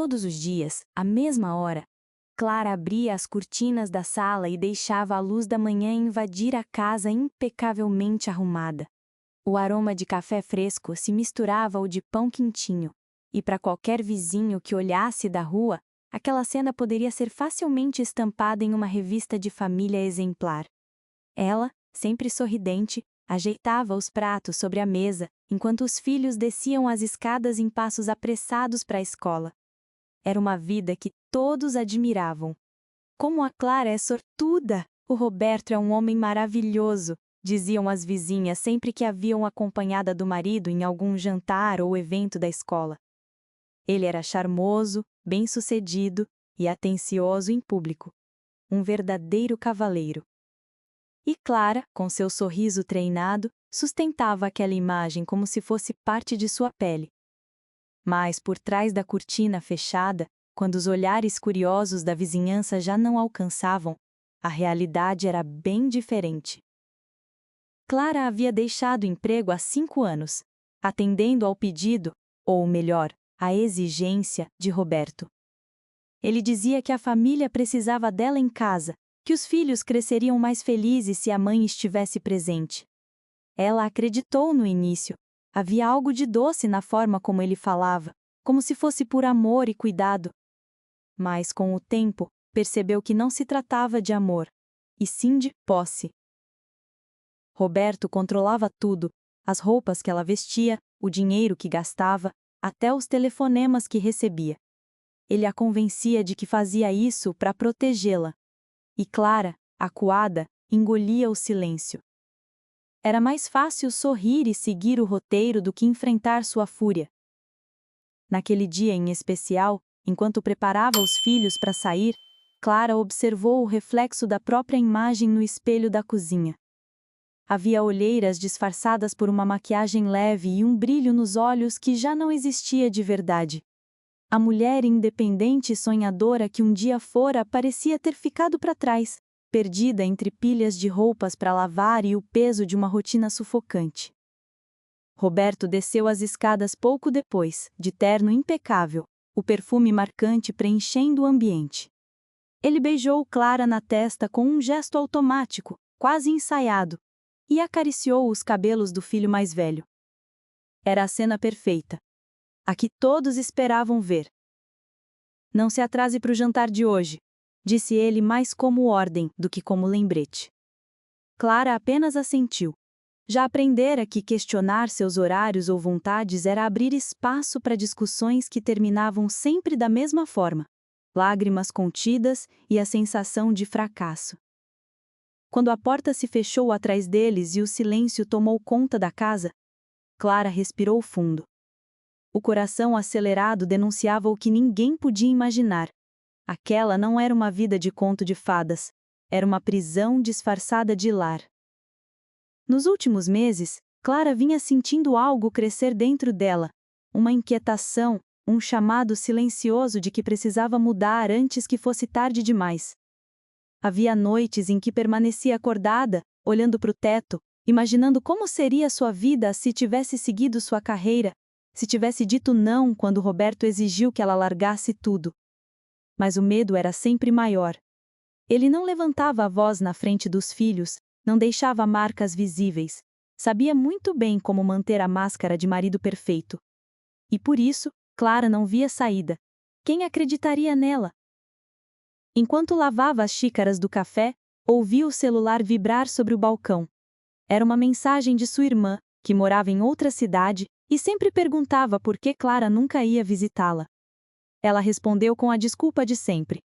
Todos os dias, à mesma hora, Clara abria as cortinas da sala e deixava a luz da manhã invadir a casa impecavelmente arrumada. O aroma de café fresco se misturava ao de pão quentinho, e para qualquer vizinho que olhasse da rua, aquela cena poderia ser facilmente estampada em uma revista de família exemplar. Ela, sempre sorridente, ajeitava os pratos sobre a mesa, enquanto os filhos desciam as escadas em passos apressados para a escola. Era uma vida que todos admiravam. Como a Clara é sortuda! O Roberto é um homem maravilhoso, diziam as vizinhas sempre que a viam acompanhada do marido em algum jantar ou evento da escola. Ele era charmoso, bem-sucedido e atencioso em público. Um verdadeiro cavaleiro. E Clara, com seu sorriso treinado, sustentava aquela imagem como se fosse parte de sua pele. Mas por trás da cortina fechada, quando os olhares curiosos da vizinhança já não alcançavam, a realidade era bem diferente. Clara havia deixado o emprego há 5 anos, atendendo ao pedido, ou melhor, à exigência de Roberto. Ele dizia que a família precisava dela em casa, que os filhos cresceriam mais felizes se a mãe estivesse presente. Ela acreditou no início. Havia algo de doce na forma como ele falava, como se fosse por amor e cuidado. Mas, com o tempo, percebeu que não se tratava de amor, e sim de posse. Roberto controlava tudo, as roupas que ela vestia, o dinheiro que gastava, até os telefonemas que recebia. Ele a convencia de que fazia isso para protegê-la. E Clara, acuada, engolia o silêncio. Era mais fácil sorrir e seguir o roteiro do que enfrentar sua fúria. Naquele dia em especial, enquanto preparava os filhos para sair, Clara observou o reflexo da própria imagem no espelho da cozinha. Havia olheiras disfarçadas por uma maquiagem leve e um brilho nos olhos que já não existia de verdade. A mulher independente e sonhadora que um dia fora parecia ter ficado para trás, perdida entre pilhas de roupas para lavar e o peso de uma rotina sufocante. Roberto desceu as escadas pouco depois, de terno impecável, o perfume marcante preenchendo o ambiente. Ele beijou Clara na testa com um gesto automático, quase ensaiado, e acariciou os cabelos do filho mais velho. Era a cena perfeita. A que todos esperavam ver. "Não se atrase para o jantar de hoje", disse ele mais como ordem do que como lembrete. Clara apenas assentiu. Já aprendera que questionar seus horários ou vontades era abrir espaço para discussões que terminavam sempre da mesma forma: lágrimas contidas e a sensação de fracasso. Quando a porta se fechou atrás deles e o silêncio tomou conta da casa, Clara respirou fundo. O coração acelerado denunciava o que ninguém podia imaginar. Aquela não era uma vida de conto de fadas, era uma prisão disfarçada de lar. Nos últimos meses, Clara vinha sentindo algo crescer dentro dela, uma inquietação, um chamado silencioso de que precisava mudar antes que fosse tarde demais. Havia noites em que permanecia acordada, olhando para o teto, imaginando como seria sua vida se tivesse seguido sua carreira, se tivesse dito não quando Roberto exigiu que ela largasse tudo. Mas o medo era sempre maior. Ele não levantava a voz na frente dos filhos, não deixava marcas visíveis, sabia muito bem como manter a máscara de marido perfeito. E por isso, Clara não via saída. Quem acreditaria nela? Enquanto lavava as xícaras do café, ouviu o celular vibrar sobre o balcão. Era uma mensagem de sua irmã, que morava em outra cidade, e sempre perguntava por que Clara nunca ia visitá-la. Ela respondeu com a desculpa de sempre: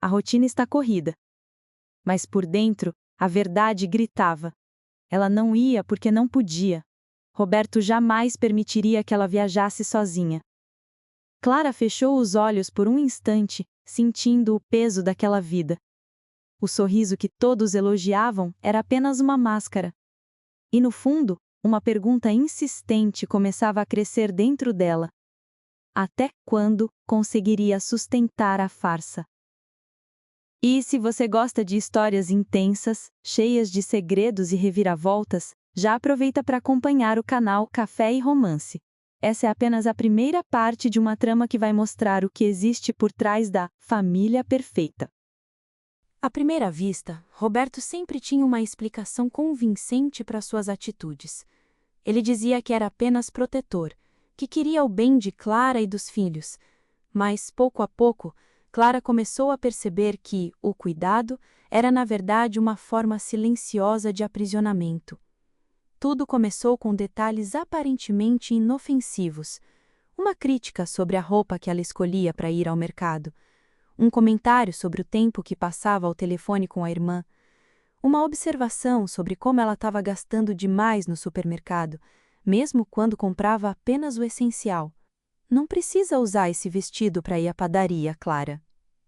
"A rotina está corrida." Mas por dentro, a verdade gritava. Ela não ia porque não podia. Roberto jamais permitiria que ela viajasse sozinha. Clara fechou os olhos por um instante, sentindo o peso daquela vida. O sorriso que todos elogiavam era apenas uma máscara. E no fundo, uma pergunta insistente começava a crescer dentro dela. Até quando conseguiria sustentar a farsa? E se você gosta de histórias intensas, cheias de segredos e reviravoltas, já aproveita para acompanhar o canal Café e Romance. essa é apenas a primeira parte de uma trama que vai mostrar o que existe por trás da família perfeita. À primeira vista, Roberto sempre tinha uma explicação convincente para suas atitudes. Ele dizia que era apenas protetor, que queria o bem de Clara e dos filhos. Mas, pouco a pouco, Clara começou a perceber que o cuidado era, na verdade, uma forma silenciosa de aprisionamento. Tudo começou com detalhes aparentemente inofensivos. Uma crítica sobre a roupa que ela escolhia para ir ao mercado. Um comentário sobre o tempo que passava ao telefone com a irmã. Uma observação sobre como ela estava gastando demais no supermercado, mesmo quando comprava apenas o essencial. Não precisa usar esse vestido para ir à padaria, Clara,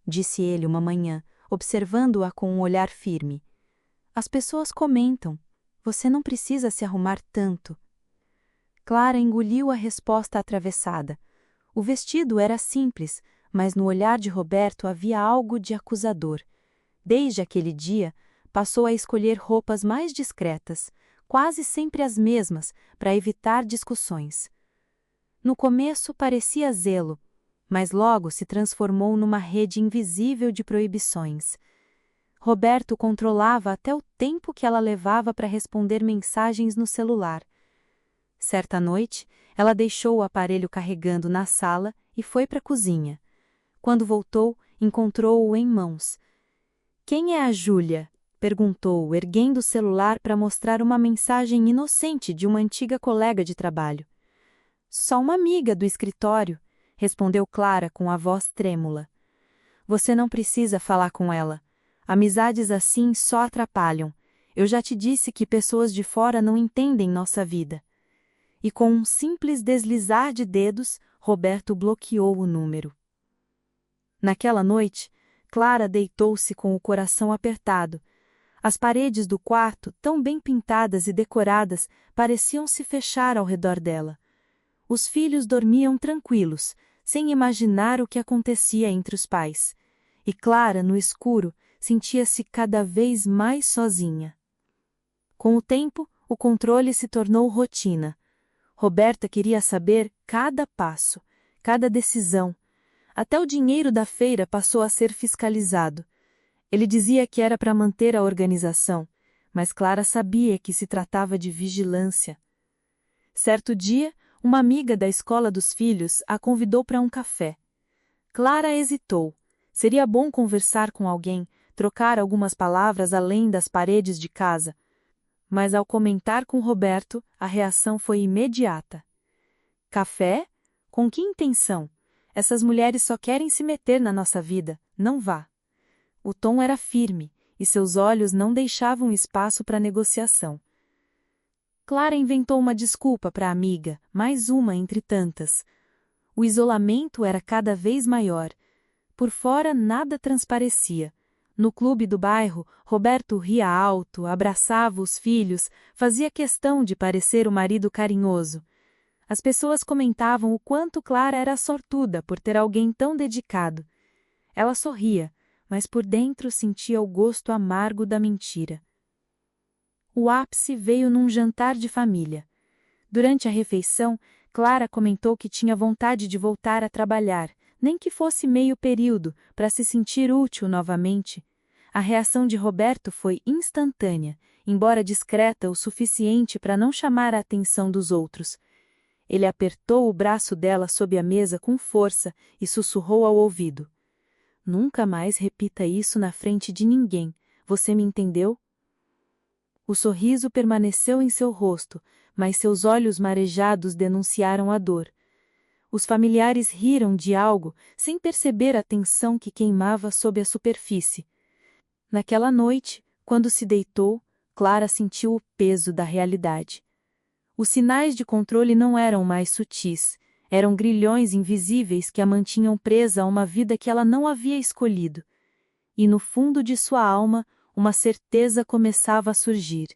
disse ele uma manhã, observando-a com um olhar firme. As pessoas comentam. Você não precisa se arrumar tanto. Clara engoliu a resposta atravessada. O vestido era simples, mas no olhar de Roberto havia algo de acusador. Desde aquele dia, passou a escolher roupas mais discretas, quase sempre as mesmas, para evitar discussões. No começo parecia zelo, mas logo se transformou numa rede invisível de proibições. Roberto controlava até o tempo que ela levava para responder mensagens no celular. Certa noite, ela deixou o aparelho carregando na sala e foi para a cozinha. Quando voltou, encontrou-o em mãos. "Quem é a Júlia?" perguntou, erguendo o celular para mostrar uma mensagem inocente de uma antiga colega de trabalho. "Só uma amiga do escritório", respondeu Clara com a voz trêmula. "Você não precisa falar com ela. Amizades assim só atrapalham. Eu já te disse que pessoas de fora não entendem nossa vida." E com um simples deslizar de dedos, Roberto bloqueou o número. Naquela noite, Clara deitou-se com o coração apertado. As paredes do quarto, tão bem pintadas e decoradas, pareciam se fechar ao redor dela. Os filhos dormiam tranquilos, sem imaginar o que acontecia entre os pais. E Clara, no escuro, sentia-se cada vez mais sozinha. Com o tempo, o controle se tornou rotina. Roberta queria saber cada passo, cada decisão. Até o dinheiro da feira passou a ser fiscalizado. Ele dizia que era para manter a organização, mas Clara sabia que se tratava de vigilância. Certo dia, uma amiga da escola dos filhos a convidou para um café. Clara hesitou. Seria bom conversar com alguém, trocar algumas palavras além das paredes de casa. Mas ao comentar com Roberto, a reação foi imediata. "Café? Com que intenção? Essas mulheres só querem se meter na nossa vida, não vá." O tom era firme, e seus olhos não deixavam espaço para negociação. Clara inventou uma desculpa para a amiga, mais uma entre tantas. O isolamento era cada vez maior. Por fora nada transparecia. No clube do bairro, Roberto ria alto, abraçava os filhos, fazia questão de parecer o marido carinhoso. As pessoas comentavam o quanto Clara era sortuda por ter alguém tão dedicado. Ela sorria, mas por dentro sentia o gosto amargo da mentira. O ápice veio num jantar de família. Durante a refeição, Clara comentou que tinha vontade de voltar a trabalhar, nem que fosse meio período, para se sentir útil novamente. A reação de Roberto foi instantânea, embora discreta o suficiente para não chamar a atenção dos outros. Ele apertou o braço dela sob a mesa com força e sussurrou ao ouvido: "Nunca mais repita isso na frente de ninguém. Você me entendeu?" O sorriso permaneceu em seu rosto, mas seus olhos marejados denunciaram a dor. Os familiares riram de algo, sem perceber a tensão que queimava sob a superfície. Naquela noite, quando se deitou, Clara sentiu o peso da realidade. Os sinais de controle não eram mais sutis, eram grilhões invisíveis que a mantinham presa a uma vida que ela não havia escolhido. E no fundo de sua alma, uma certeza começava a surgir.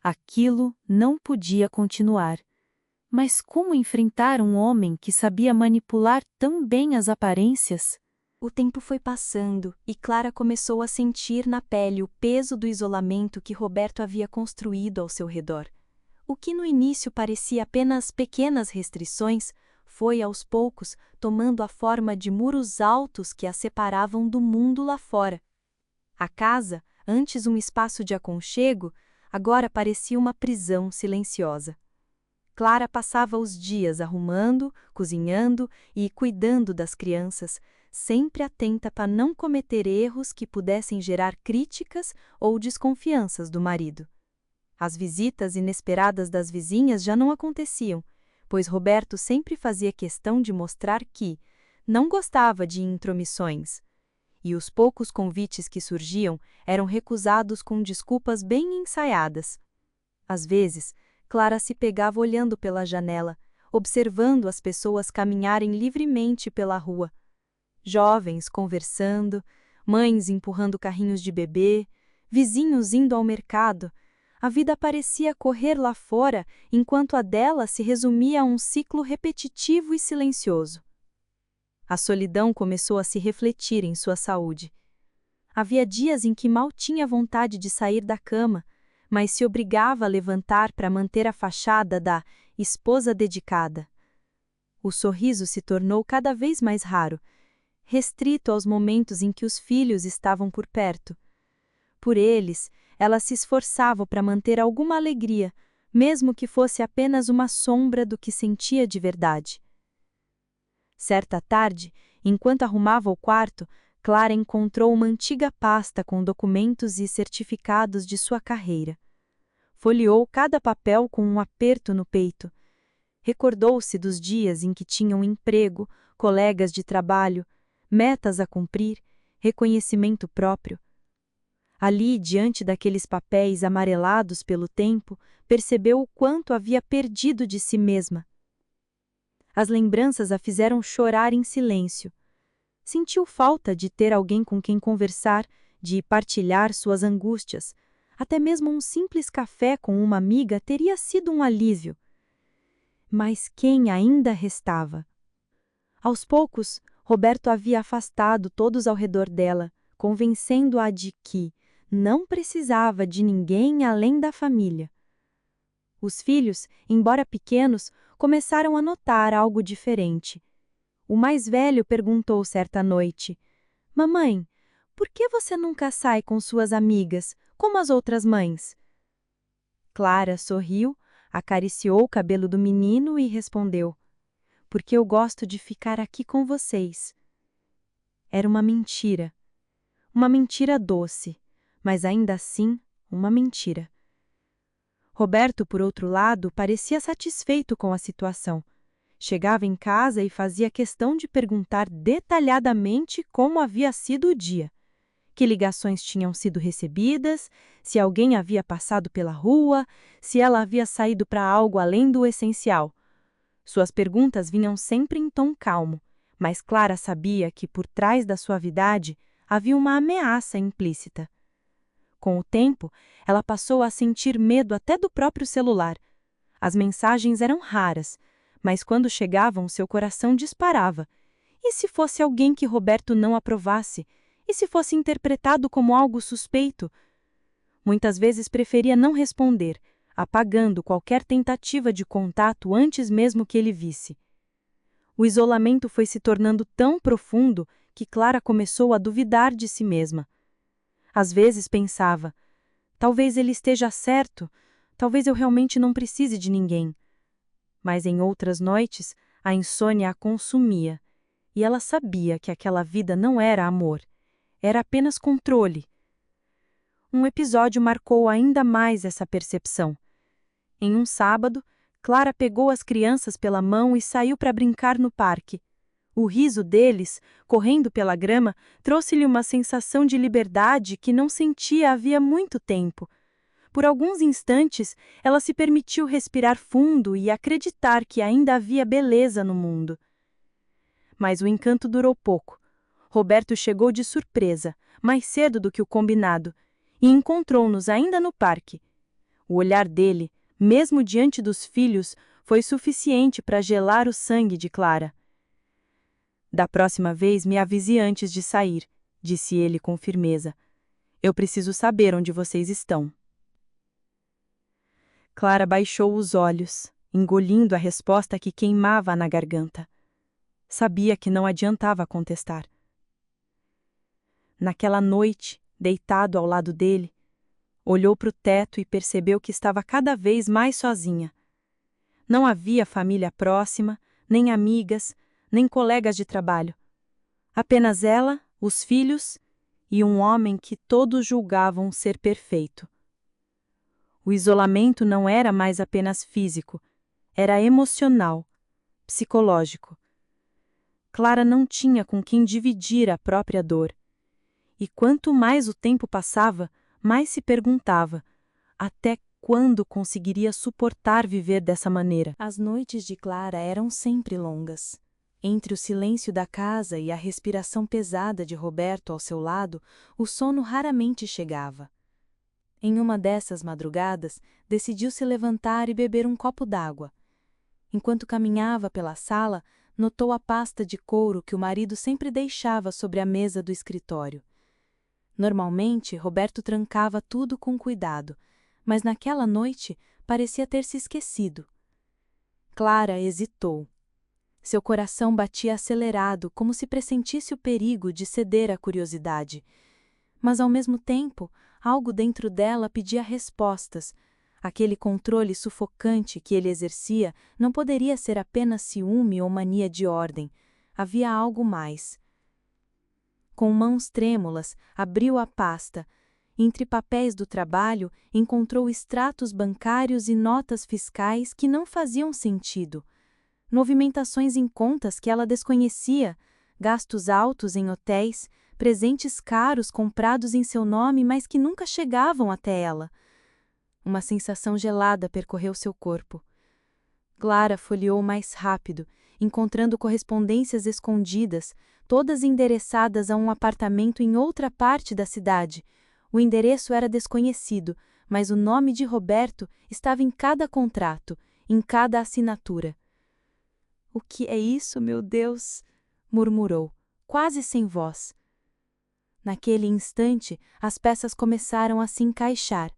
Aquilo não podia continuar. Mas como enfrentar um homem que sabia manipular tão bem as aparências? O tempo foi passando e Clara começou a sentir na pele o peso do isolamento que Roberto havia construído ao seu redor. O que no início parecia apenas pequenas restrições, foi aos poucos tomando a forma de muros altos que a separavam do mundo lá fora. A casa, antes um espaço de aconchego, agora parecia uma prisão silenciosa. Clara passava os dias arrumando, cozinhando e cuidando das crianças, sempre atenta para não cometer erros que pudessem gerar críticas ou desconfianças do marido. As visitas inesperadas das vizinhas já não aconteciam, pois Roberto sempre fazia questão de mostrar que não gostava de intromissões. E os poucos convites que surgiam eram recusados com desculpas bem ensaiadas. Às vezes, Clara se pegava olhando pela janela, observando as pessoas caminharem livremente pela rua. Jovens conversando, mães empurrando carrinhos de bebê, vizinhos indo ao mercado. A vida parecia correr lá fora, enquanto a dela se resumia a um ciclo repetitivo e silencioso. A solidão começou a se refletir em sua saúde. Havia dias em que mal tinha vontade de sair da cama, mas se obrigava a levantar para manter a fachada da esposa dedicada. O sorriso se tornou cada vez mais raro, restrito aos momentos em que os filhos estavam por perto. Por eles, ela se esforçava para manter alguma alegria, mesmo que fosse apenas uma sombra do que sentia de verdade. Certa tarde, enquanto arrumava o quarto, Clara encontrou uma antiga pasta com documentos e certificados de sua carreira. Folheou cada papel com um aperto no peito. Recordou-se dos dias em que tinha um emprego, colegas de trabalho, metas a cumprir, reconhecimento próprio. Ali, diante daqueles papéis amarelados pelo tempo, percebeu o quanto havia perdido de si mesma. As lembranças a fizeram chorar em silêncio. Sentiu falta de ter alguém com quem conversar, de partilhar suas angústias. Até mesmo um simples café com uma amiga teria sido um alívio. Mas quem ainda restava? Aos poucos, Roberto havia afastado todos ao redor dela, convencendo-a de que não precisava de ninguém além da família. Os filhos, embora pequenos, começaram a notar algo diferente. O mais velho perguntou certa noite: Mamãe, por que você nunca sai com suas amigas, como as outras mães? Clara sorriu, acariciou o cabelo do menino e respondeu: Porque eu gosto de ficar aqui com vocês. Era uma mentira doce, mas ainda assim uma mentira. Roberto, por outro lado, parecia satisfeito com a situação. Chegava em casa e fazia questão de perguntar detalhadamente como havia sido o dia, que ligações tinham sido recebidas, se alguém havia passado pela rua, se ela havia saído para algo além do essencial. Suas perguntas vinham sempre em tom calmo, mas Clara sabia que por trás da suavidade havia uma ameaça implícita. Com o tempo, ela passou a sentir medo até do próprio celular. As mensagens eram raras, mas quando chegavam, seu coração disparava. E se fosse alguém que Roberto não aprovasse? E se fosse interpretado como algo suspeito? Muitas vezes preferia não responder, apagando qualquer tentativa de contato antes mesmo que ele visse. O isolamento foi se tornando tão profundo que Clara começou a duvidar de si mesma. Às vezes pensava: talvez ele esteja certo, talvez eu realmente não precise de ninguém. Mas em outras noites, a insônia a consumia, e ela sabia que aquela vida não era amor, era apenas controle. Um episódio marcou ainda mais essa percepção. Em um sábado, Clara pegou as crianças pela mão e saiu para brincar no parque. O riso deles, correndo pela grama, trouxe-lhe uma sensação de liberdade que não sentia havia muito tempo. Por alguns instantes, ela se permitiu respirar fundo e acreditar que ainda havia beleza no mundo. Mas o encanto durou pouco. Roberto chegou de surpresa, mais cedo do que o combinado, e encontrou-nos ainda no parque. O olhar dele, mesmo diante dos filhos, foi suficiente para gelar o sangue de Clara. Da próxima vez me avise antes de sair, disse ele com firmeza. Eu preciso saber onde vocês estão. Clara baixou os olhos, engolindo a resposta que queimava na garganta. Sabia que não adiantava contestar. Naquela noite, deitado ao lado dele, olhou para o teto e percebeu que estava cada vez mais sozinha. Não havia família próxima, nem amigas, nem colegas de trabalho. Apenas ela, os filhos e um homem que todos julgavam ser perfeito. O isolamento não era mais apenas físico, era emocional, psicológico. Clara não tinha com quem dividir a própria dor. E quanto mais o tempo passava, mais se perguntava até quando conseguiria suportar viver dessa maneira. As noites de Clara eram sempre longas. Entre o silêncio da casa e a respiração pesada de Roberto ao seu lado, o sono raramente chegava. Em uma dessas madrugadas, decidiu se levantar e beber um copo d'água. Enquanto caminhava pela sala, notou a pasta de couro que o marido sempre deixava sobre a mesa do escritório. Normalmente, Roberto trancava tudo com cuidado, mas naquela noite parecia ter se esquecido. Clara hesitou. Seu coração batia acelerado, como se pressentisse o perigo de ceder à curiosidade. Mas, ao mesmo tempo, algo dentro dela pedia respostas. Aquele controle sufocante que ele exercia não poderia ser apenas ciúme ou mania de ordem. Havia algo mais. Com mãos trêmulas, abriu a pasta. Entre papéis do trabalho, encontrou extratos bancários e notas fiscais que não faziam sentido. Movimentações em contas que ela desconhecia, gastos altos em hotéis, presentes caros comprados em seu nome, mas que nunca chegavam até ela. Uma sensação gelada percorreu seu corpo. Clara folheou mais rápido, encontrando correspondências escondidas, todas endereçadas a um apartamento em outra parte da cidade. O endereço era desconhecido, mas o nome de Roberto estava em cada contrato, em cada assinatura. "O que é isso, meu Deus?" murmurou, quase sem voz. Naquele instante, as peças começaram a se encaixar.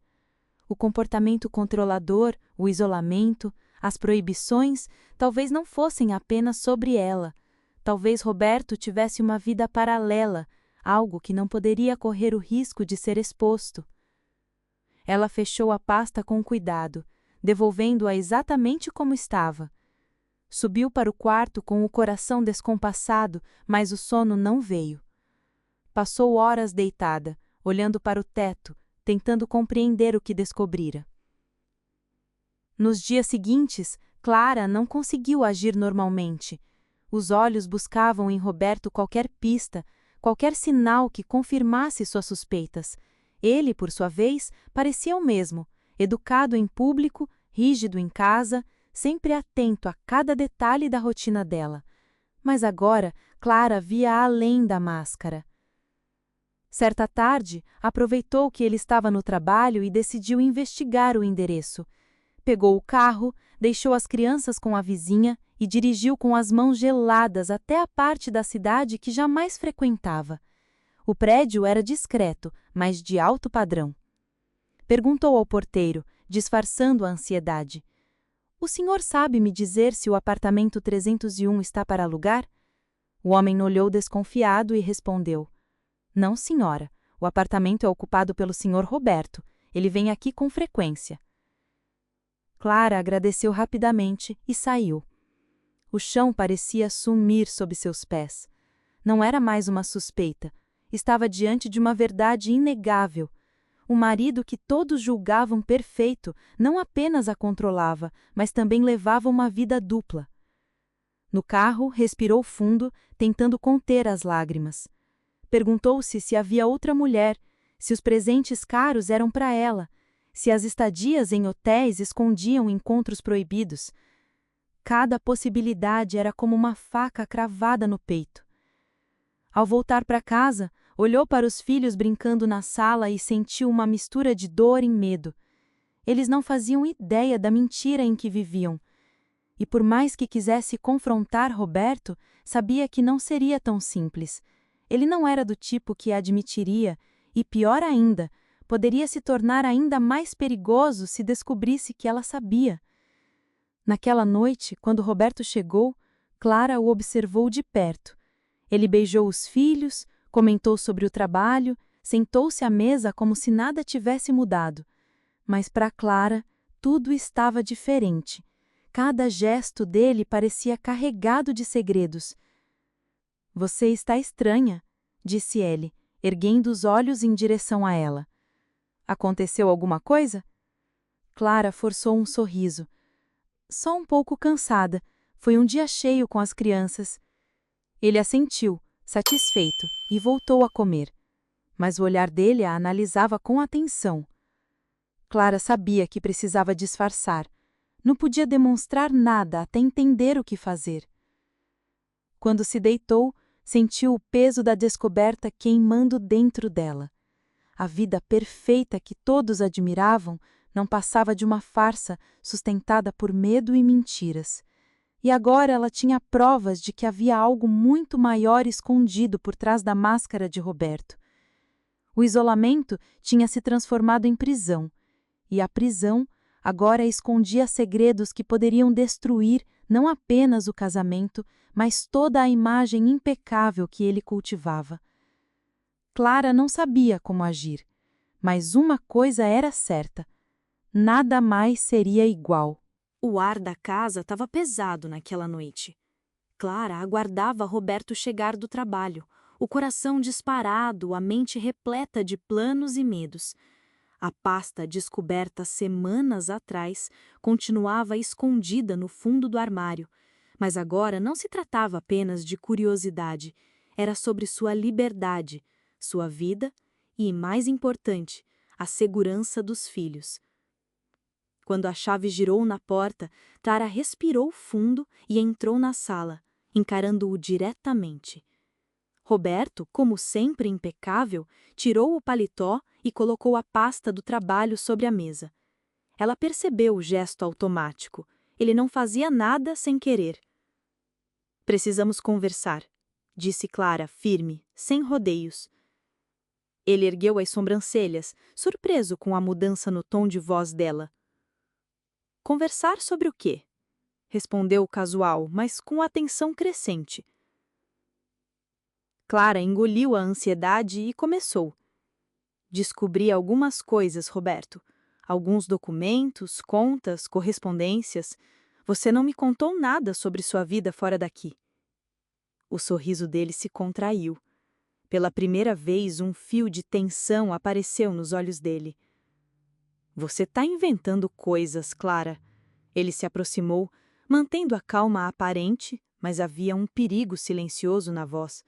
O comportamento controlador, o isolamento, as proibições, talvez não fossem apenas sobre ela. Talvez Roberto tivesse uma vida paralela, algo que não poderia correr o risco de ser exposto. Ela fechou a pasta com cuidado, devolvendo-a exatamente como estava. Subiu para o quarto com o coração descompassado, mas o sono não veio. Passou horas deitada, olhando para o teto, tentando compreender o que descobrira. Nos dias seguintes, Clara não conseguiu agir normalmente. Os olhos buscavam em Roberto qualquer pista, qualquer sinal que confirmasse suas suspeitas. Ele, por sua vez, parecia o mesmo, educado em público, rígido em casa, sempre atento a cada detalhe da rotina dela. Mas agora, Clara via além da máscara. Certa tarde, aproveitou que ele estava no trabalho e decidiu investigar o endereço. Pegou o carro, deixou as crianças com a vizinha e dirigiu com as mãos geladas até a parte da cidade que jamais frequentava. O prédio era discreto, mas de alto padrão. Perguntou ao porteiro, disfarçando a ansiedade: "O senhor sabe me dizer se o apartamento 301 está para alugar?" O homem olhou desconfiado e respondeu: "Não, senhora. O apartamento é ocupado pelo senhor Roberto. Ele vem aqui com frequência." Clara agradeceu rapidamente e saiu. O chão parecia sumir sob seus pés. Não era mais uma suspeita. Estava diante de uma verdade inegável. O marido que todos julgavam perfeito não apenas a controlava, mas também levava uma vida dupla. No carro, respirou fundo, tentando conter as lágrimas. Perguntou-se se havia outra mulher, se os presentes caros eram para ela, se as estadias em hotéis escondiam encontros proibidos. Cada possibilidade era como uma faca cravada no peito. Ao voltar para casa, olhou para os filhos brincando na sala e sentiu uma mistura de dor e medo. Eles não faziam ideia da mentira em que viviam. E por mais que quisesse confrontar Roberto, sabia que não seria tão simples. Ele não era do tipo que a admitiria, e pior ainda, poderia se tornar ainda mais perigoso se descobrisse que ela sabia. Naquela noite, quando Roberto chegou, Clara o observou de perto. Ele beijou os filhos, comentou sobre o trabalho, sentou-se à mesa como se nada tivesse mudado. Mas para Clara, tudo estava diferente. Cada gesto dele parecia carregado de segredos. "Você está estranha", disse ele, erguendo os olhos em direção a ela. "Aconteceu alguma coisa?" Clara forçou um sorriso. "Só um pouco cansada. Foi um dia cheio com as crianças." Ele assentiu, satisfeito, e voltou a comer. Mas o olhar dele a analisava com atenção. Clara sabia que precisava disfarçar. Não podia demonstrar nada até entender o que fazer. Quando se deitou, sentiu o peso da descoberta queimando dentro dela. A vida perfeita que todos admiravam não passava de uma farsa sustentada por medo e mentiras. E agora ela tinha provas de que havia algo muito maior escondido por trás da máscara de Roberto. O isolamento tinha se transformado em prisão, e a prisão agora escondia segredos que poderiam destruir não apenas o casamento, mas toda a imagem impecável que ele cultivava. Clara não sabia como agir, mas uma coisa era certa: nada mais seria igual. O ar da casa estava pesado naquela noite. Clara aguardava Roberto chegar do trabalho, o coração disparado, a mente repleta de planos e medos. A pasta descoberta semanas atrás continuava escondida no fundo do armário, mas agora não se tratava apenas de curiosidade, era sobre sua liberdade, sua vida e, mais importante, a segurança dos filhos. Quando a chave girou na porta, Clara respirou fundo e entrou na sala, encarando-o diretamente. Roberto, como sempre impecável, tirou o paletó e colocou a pasta do trabalho sobre a mesa. Ela percebeu o gesto automático. Ele não fazia nada sem querer. "Precisamos conversar", disse Clara, firme, sem rodeios. Ele ergueu as sobrancelhas, surpreso com a mudança no tom de voz dela. "Conversar sobre o quê?", respondeu casual, mas com atenção crescente. Clara engoliu a ansiedade e começou. "Descobri algumas coisas, Roberto. Alguns documentos, contas, correspondências. Você não me contou nada sobre sua vida fora daqui." O sorriso dele se contraiu. Pela primeira vez, um fio de tensão apareceu nos olhos dele. "Você está inventando coisas, Clara." Ele se aproximou, mantendo a calma aparente, mas havia um perigo silencioso na voz.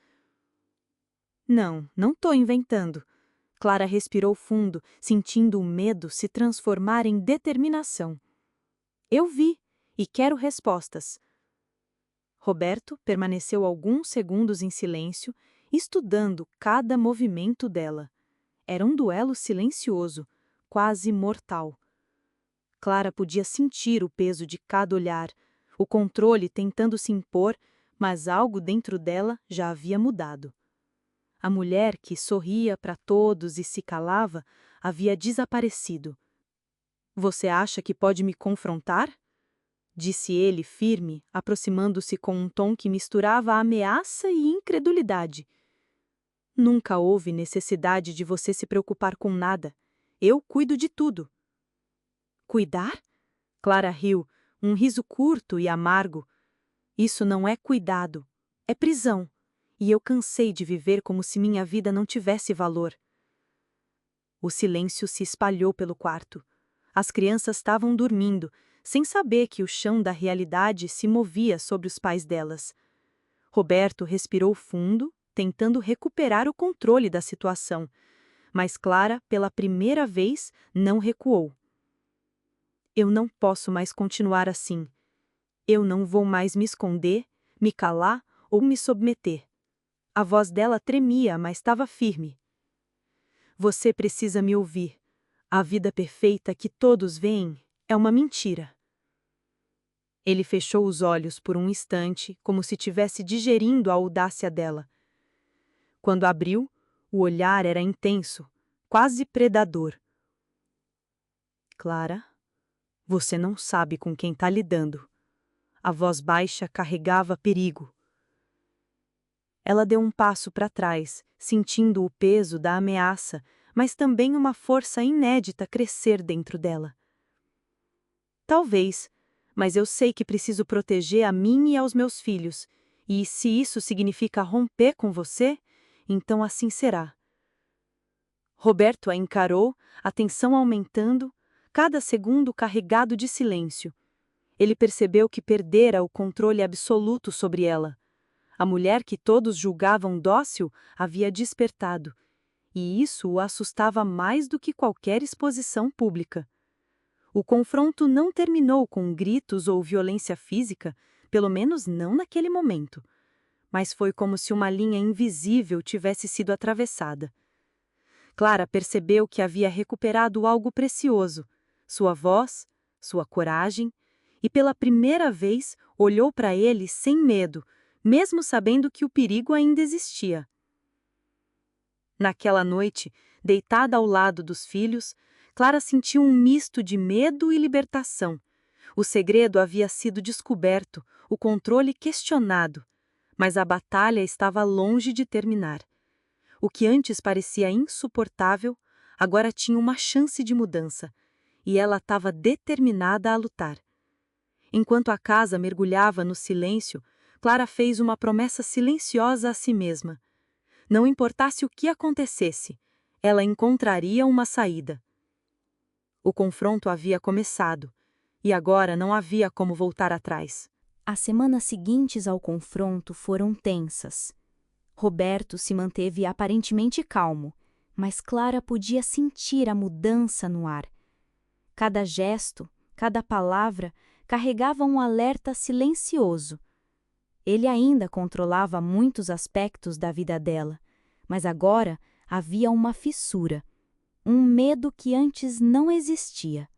Não estou inventando." Clara respirou fundo, sentindo o medo se transformar em determinação. "Eu vi, e quero respostas." Roberto permaneceu alguns segundos em silêncio, estudando cada movimento dela. Era um duelo silencioso, quase mortal. Clara podia sentir o peso de cada olhar, o controle tentando se impor, mas algo dentro dela já havia mudado. A mulher que sorria para todos e se calava havia desaparecido. "Você acha que pode me confrontar?", disse ele firme, aproximando-se com um tom que misturava ameaça e incredulidade. "Nunca houve necessidade de você se preocupar com nada. Eu cuido de tudo." "Cuidar?", Clara riu, um riso curto e amargo. "Isso não é cuidado, é prisão. E eu cansei de viver como se minha vida não tivesse valor." O silêncio se espalhou pelo quarto. As crianças estavam dormindo, sem saber que o chão da realidade se movia sobre os pais delas. Roberto respirou fundo, tentando recuperar o controle da situação, mas Clara, pela primeira vez, não recuou. "Eu não posso mais continuar assim. Eu não vou mais me esconder, me calar ou me submeter." A voz dela tremia, mas estava firme. "Você precisa me ouvir. A vida perfeita que todos veem é uma mentira." Ele fechou os olhos por um instante, como se estivesse digerindo a audácia dela. Quando abriu, o olhar era intenso. quase predador. Clara, você não sabe com quem está lidando. A voz baixa carregava perigo. Ela deu um passo para trás, sentindo o peso da ameaça, mas também uma força inédita crescer dentro dela. Talvez, mas eu sei que preciso proteger a mim e aos meus filhos, e se isso significa romper com você, então assim será. Roberto a encarou, a tensão aumentando, cada segundo carregado de silêncio. Ele percebeu que perdera o controle absoluto sobre ela. A mulher que todos julgavam dócil havia despertado, e isso o assustava mais do que qualquer exposição pública. O confronto não terminou com gritos ou violência física, pelo menos não naquele momento, mas foi como se uma linha invisível tivesse sido atravessada. Clara percebeu que havia recuperado algo precioso, sua voz, sua coragem, e pela primeira vez olhou para ele sem medo, mesmo sabendo que o perigo ainda existia. Naquela noite, deitada ao lado dos filhos, Clara sentiu um misto de medo e libertação. O segredo havia sido descoberto, o controle questionado, mas a batalha estava longe de terminar. O que antes parecia insuportável, agora tinha uma chance de mudança, e ela estava determinada a lutar. Enquanto a casa mergulhava no silêncio, Clara fez uma promessa silenciosa a si mesma. Não importasse o que acontecesse, ela encontraria uma saída. O confronto havia começado, e agora não havia como voltar atrás. As semanas seguintes ao confronto foram tensas. Roberto se manteve aparentemente calmo, mas Clara podia sentir a mudança no ar. Cada gesto, cada palavra carregava um alerta silencioso. Ele ainda controlava muitos aspectos da vida dela, mas agora havia uma fissura, um medo que antes não existia.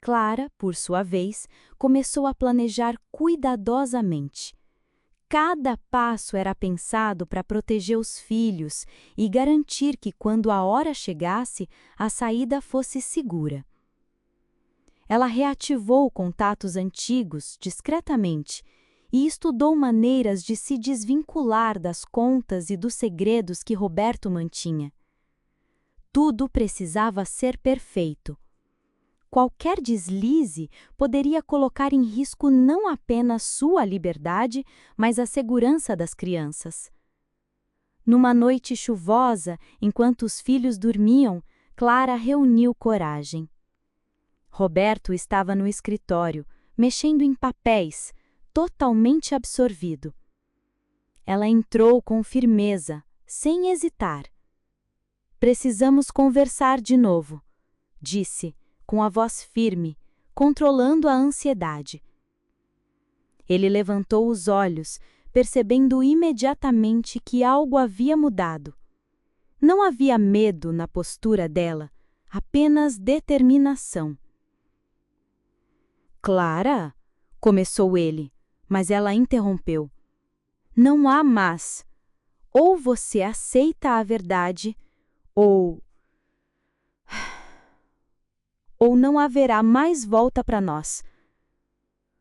Clara, por sua vez, começou a planejar cuidadosamente. Cada passo era pensado para proteger os filhos e garantir que, quando a hora chegasse, a saída fosse segura. Ela reativou contatos antigos discretamente e estudou maneiras de se desvincular das contas e dos segredos que Roberto mantinha. Tudo precisava ser perfeito. Qualquer deslize poderia colocar em risco não apenas sua liberdade, mas a segurança das crianças. Numa noite chuvosa, enquanto os filhos dormiam, Clara reuniu coragem. Roberto estava no escritório, mexendo em papéis, totalmente absorvido. Ela entrou com firmeza, sem hesitar. "Precisamos conversar de novo", disse, com a voz firme, controlando a ansiedade. Ele levantou os olhos, percebendo imediatamente que algo havia mudado. Não havia medo na postura dela, apenas determinação. "Clara?", começou ele, mas ela interrompeu. "Não há mas. Ou você aceita a verdade, ou não haverá mais volta para nós."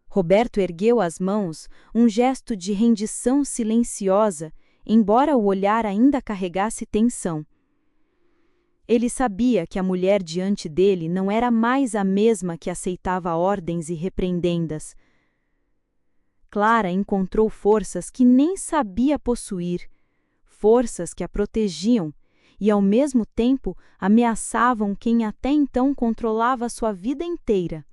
Roberto ergueu as mãos, um gesto de rendição silenciosa, embora o olhar ainda carregasse tensão. Ele sabia que a mulher diante dele não era mais a mesma que aceitava ordens e repreendendas. Clara encontrou forças que nem sabia possuir, forças que a protegiam e, ao mesmo tempo, ameaçavam quem até então controlava sua vida inteira.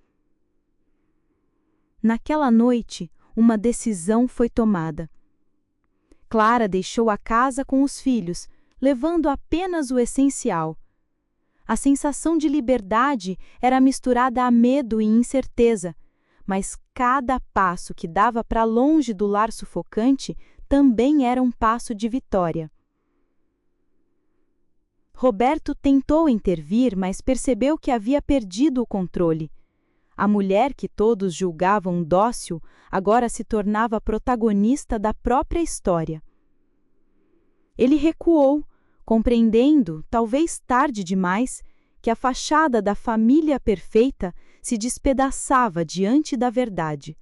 Naquela noite, uma decisão foi tomada. Clara deixou a casa com os filhos, levando apenas o essencial. A sensação de liberdade era misturada a medo e incerteza, mas cada passo que dava para longe do lar sufocante também era um passo de vitória. Roberto tentou intervir, mas percebeu que havia perdido o controle. A mulher que todos julgavam dócil agora se tornava protagonista da própria história. Ele recuou, compreendendo, talvez tarde demais, que a fachada da família perfeita se despedaçava diante da verdade.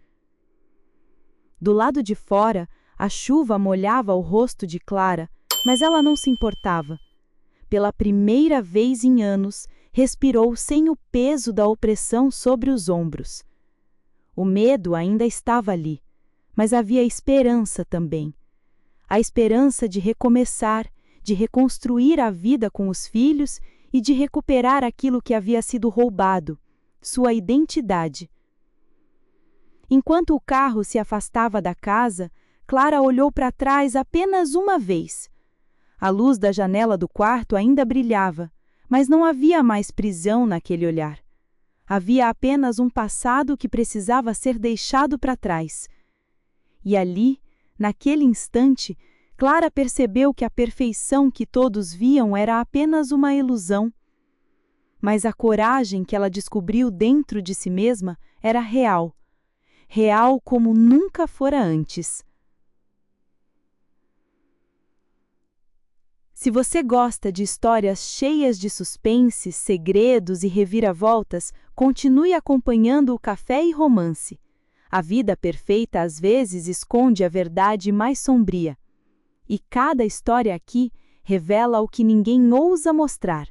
Do lado de fora, a chuva molhava o rosto de Clara, mas ela não se importava. Pela primeira vez em anos, respirou sem o peso da opressão sobre os ombros. O medo ainda estava ali, mas havia esperança também. A esperança de recomeçar, de reconstruir a vida com os filhos e de recuperar aquilo que havia sido roubado, sua identidade. Enquanto o carro se afastava da casa, Clara olhou para trás apenas uma vez. A luz da janela do quarto ainda brilhava, mas não havia mais prisão naquele olhar. Havia apenas um passado que precisava ser deixado para trás. E ali, naquele instante, Clara percebeu que a perfeição que todos viam era apenas uma ilusão. Mas a coragem que ela descobriu dentro de si mesma era real. Real como nunca fora antes. Se você gosta de histórias cheias de suspense, segredos e reviravoltas, continue acompanhando o Café e Romance. A vida perfeita às vezes esconde a verdade mais sombria. E cada história aqui revela o que ninguém ousa mostrar: